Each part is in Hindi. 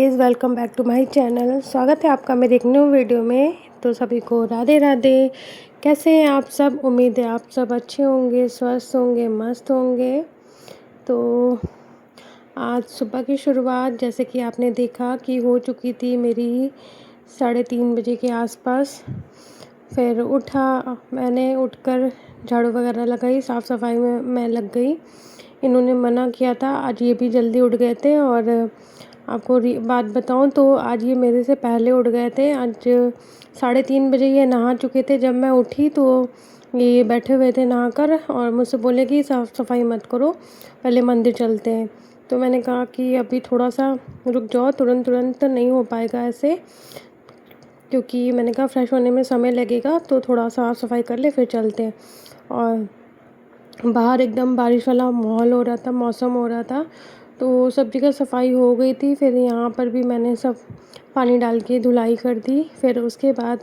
Guys, welcome back to my channel. स्वागत है आपका मेरे एक न्यू वीडियो में। तो सभी को राधे राधे। कैसे हैं आप सब? उम्मीद है आप सब अच्छे होंगे, स्वस्थ होंगे, मस्त होंगे। तो आज सुबह की शुरुआत जैसे कि आपने देखा कि हो चुकी थी मेरी 3:30 बजे के आसपास। फिर मैंने उठकर झाड़ू वगैरह लगाई, साफ़ सफाई में मैं लग गई। इन्होंने मना किया था, आज ये भी जल्दी उठ गए थे। और आपको बात बताऊं तो आज ये मेरे से पहले उठ गए थे। आज 3:30 बजे ये नहा चुके थे। जब मैं उठी तो ये बैठे हुए थे नहाकर और मुझसे बोले कि साफ़ सफाई मत करो, पहले मंदिर चलते हैं। तो मैंने कहा कि अभी थोड़ा सा रुक जाओ, तुरंत तुरंत नहीं हो पाएगा ऐसे, क्योंकि मैंने कहा फ्रेश होने में समय लगेगा, तो थोड़ा साफ़ सफाई कर ले फिर चलते हैं। और बाहर एकदम बारिश वाला माहौल हो रहा था, मौसम हो रहा था, तो सब जगह सफाई हो गई थी। फिर यहाँ पर भी मैंने सब पानी डाल के धुलाई कर दी। फिर उसके बाद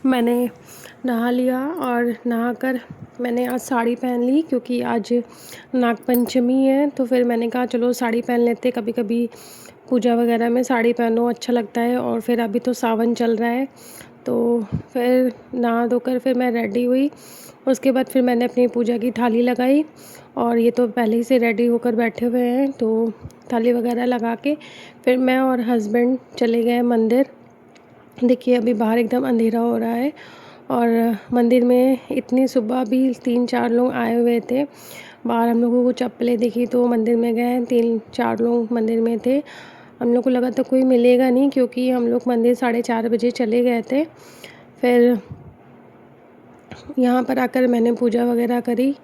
मैंने नहा लिया और नहाकर मैंने आज साड़ी पहन ली, क्योंकि आज नागपंचमी है। तो फिर मैंने कहा चलो साड़ी पहन लेते, कभी कभी पूजा वगैरह में साड़ी पहनो अच्छा लगता है। और फिर अभी तो सावन चल रहा है, तो फिर नहा धोकर फिर मैं रेडी हुई। उसके बाद फिर मैंने अपनी पूजा की थाली लगाई, और ये तो पहले ही से रेडी होकर बैठे हुए हैं। तो थाली वगैरह लगा के फिर मैं और हस्बैंड चले गए मंदिर। देखिए अभी बाहर एकदम अंधेरा हो रहा है, और मंदिर में इतनी सुबह भी 3-4 लोग आए हुए थे। बाहर हम लोगों को चप्पलें दिखी तो मंदिर में गए, 3-4 लोग मंदिर में थे। हम लोग को लगा था कोई मिलेगा नहीं, क्योंकि हम लोग मंदिर 4:30 बजे चले गए थे। फिर यहाँ पर आकर मैंने पूजा वगैरह करी,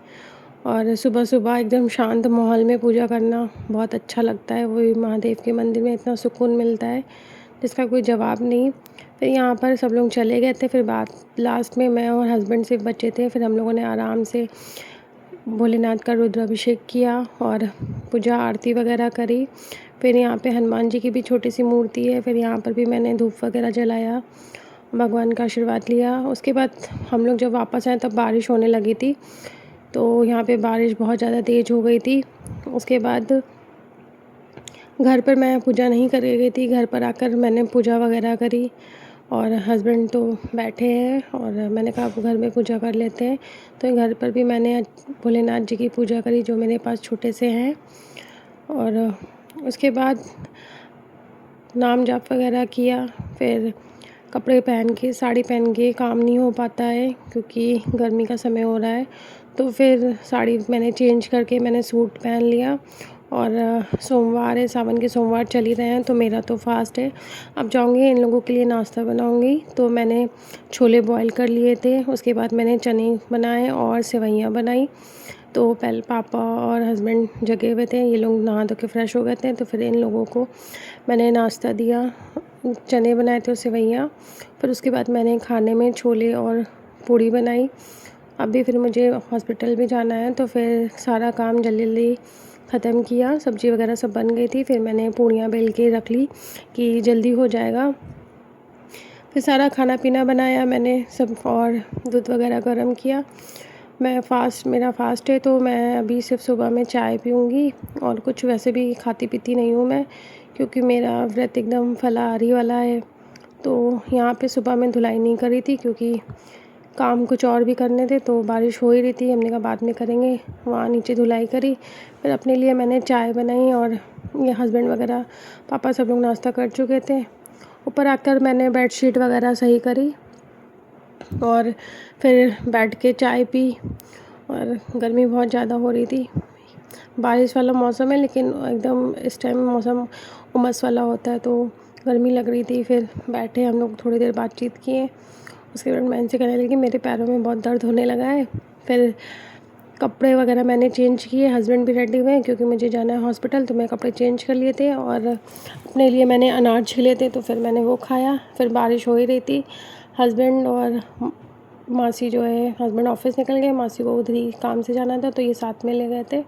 और सुबह सुबह एकदम शांत माहौल में पूजा करना बहुत अच्छा लगता है। वही महादेव के मंदिर में इतना सुकून मिलता है जिसका कोई जवाब नहीं। फिर यहाँ पर सब लोग चले गए थे, फिर लास्ट में मैं और हस्बैंड सिर्फ बचे थे। फिर हम लोगों ने आराम से भोलेनाथ का रुद्राभिषेक किया और पूजा आरती वगैरह करी। फिर यहाँ पे हनुमान जी की भी छोटी सी मूर्ति है, फिर यहाँ पर भी मैंने धूप वगैरह जलाया, भगवान का आशीर्वाद लिया। उसके बाद हम लोग जब वापस आए तब बारिश होने लगी थी, तो यहाँ पे बारिश बहुत ज़्यादा तेज़ हो गई थी। उसके बाद घर पर मैं पूजा नहीं कर गई थी, घर पर आकर मैंने पूजा वगैरह करी। और हस्बैंड तो बैठे हैं, और मैंने कहा आप घर में पूजा कर लेते हैं। तो घर पर भी मैंने भोलेनाथ जी की पूजा करी, जो मेरे पास छोटे से हैं। और उसके बाद नाम जाप वगैरह किया। फिर कपड़े पहन के, साड़ी पहन के काम नहीं हो पाता है, क्योंकि गर्मी का समय हो रहा है। तो फिर साड़ी मैंने चेंज करके मैंने सूट पहन लिया। और सोमवार है, सावन के सोमवार चल ही रहे हैं, तो मेरा तो फास्ट है। अब जाऊंगी इन लोगों के लिए नाश्ता बनाऊंगी। तो मैंने छोले बॉईल कर लिए थे, उसके बाद मैंने चने बनाए और सेवइयाँ बनाई। तो पहले पापा और हस्बैंड जगे हुए थे, ये लोग नहा धो के फ्रेश हो गए थे। तो फिर इन लोगों को मैंने नाश्ता दिया, चने बनाए थे और सेवइयाँ। फिर उसके बाद मैंने खाने में छोले और पूड़ी बनाई। अभी फिर मुझे हॉस्पिटल भी जाना है, तो फिर सारा काम जल्दी जल्दी ख़त्म किया। सब्ज़ी वगैरह सब बन गई थी, फिर मैंने पूड़ियाँ बेल के रख ली कि जल्दी हो जाएगा। फिर सारा खाना पीना बनाया मैंने सब, और दूध वगैरह गर्म किया। मेरा फ़ास्ट है, तो मैं अभी सिर्फ सुबह में चाय पीऊँगी, और कुछ वैसे भी खाती पीती नहीं हूँ मैं, क्योंकि मेरा व्रत एकदम फलाहारी वाला है। तो यहाँ पे सुबह में धुलाई नहीं करी थी, क्योंकि काम कुछ और भी करने थे, तो बारिश हो ही रही थी। हमने कहा बाद में करेंगे, वहाँ नीचे धुलाई करी। फिर अपने लिए मैंने चाय बनाई, और ये हस्बैंड वगैरह पापा सब लोग नाश्ता कर चुके थे। ऊपर आकर मैंने बेडशीट वगैरह सही करी, और फिर बैठ के चाय पी। और गर्मी बहुत ज़्यादा हो रही थी, बारिश वाला मौसम है, लेकिन एकदम इस टाइम मौसम उमस वाला होता है, तो गर्मी लग रही थी। फिर बैठे हम लोग, थोड़ी देर बातचीत किए। उसके बाद मैं इनसे कहने लगी मेरे पैरों में बहुत दर्द होने लगा है। फिर कपड़े वगैरह मैंने चेंज किए, हस्बैंड भी रेडी हुए, क्योंकि मुझे जाना है हॉस्पिटल, तो मैं कपड़े चेंज कर लिए थे। और अपने लिए मैंने अनार छीले थे, तो फिर मैंने वो खाया। फिर बारिश हो ही रही थी। हस्बैंड और मासी जो है, हस्बैंड ऑफिस निकल गए, मासी को उधर ही काम से जाना था, तो ये साथ में ले गए थे।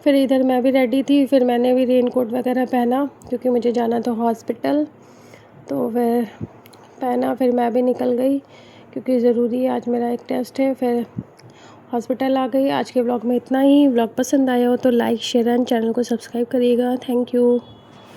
फिर इधर मैं भी रेडी थी, फिर मैंने भी रेनकोट वगैरह पहना, क्योंकि मुझे जाना था हॉस्पिटल। तो फिर पहना, फिर मैं भी निकल गई, क्योंकि ज़रूरी है, आज मेरा एक टेस्ट है। फिर हॉस्पिटल आ गई। आज के ब्लॉग में इतना ही। ब्लॉग पसंद आया हो तो लाइक, शेयर एंड चैनल को सब्सक्राइब करिएगा। Thank you.